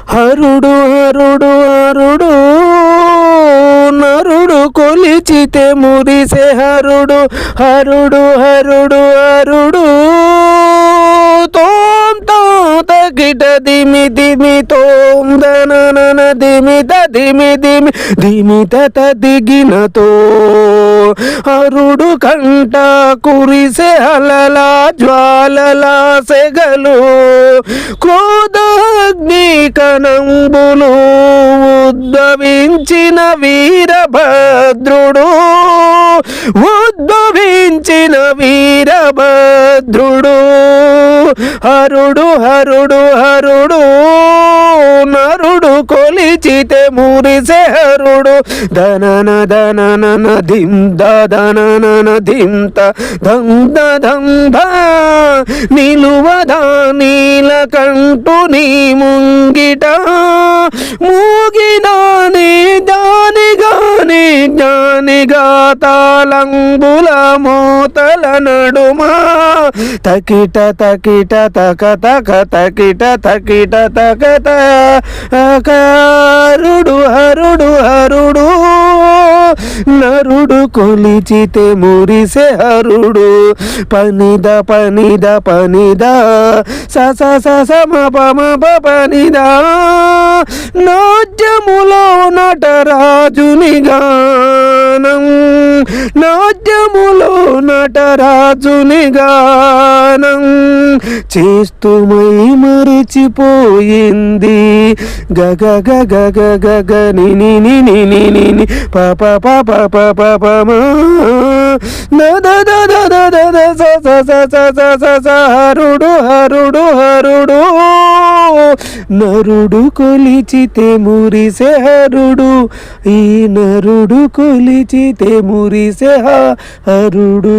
హరుడు హరుడు హరుడు నరుడు కొలిచితే మురిసే హరుడు హరుడు హరుడు హరుడు తోం తగిట దిమి దిమి తోం దనన దిమిత దిమి దిమి దిమిత దిగినతో హరుడు కంట కురిసే అలలా జ్వాలలా సెగలు క్రోధాగ్ని కనంబులు ఉద్భవించిన వీరభద్రుడు ఉద్భవించిన వీరభద్రుడు హరుడు హరుడు హరుడు నరుడు కొలిచితే మురిసే హరుడు ధనన ధనన ధిం దనన ధింత ధంద ధంభ నిలువదా నీలకంఠు నీ ముంగిట మూగినాని దానిగాని జ్ఞానిగా తాళంబుల మోతల నడుమా తకిట తకిట తక తక తకిట తకిట తకత హరుడు హరుడు హరుడు నరుడు కొలిచితే మురిసే హరుడు పనిద పనిద పనిద సస సస మప మప పనిద నాట్యములో నటరాజుని గానం నాట్యములో నటరాజుని గానం చేస్తూ మై మరిచిపోయింది గగ గగ గగ గ ని ని ని ని ని ని ని ప ప ప ప ప ప ప మ the the the the the the the స స స స స స స హరుడు హరుడు హరుడు నరుడు కొలిచితే మురిసే హరుడు ఈ నరుడు కొలిచితే మురిసే హరుడు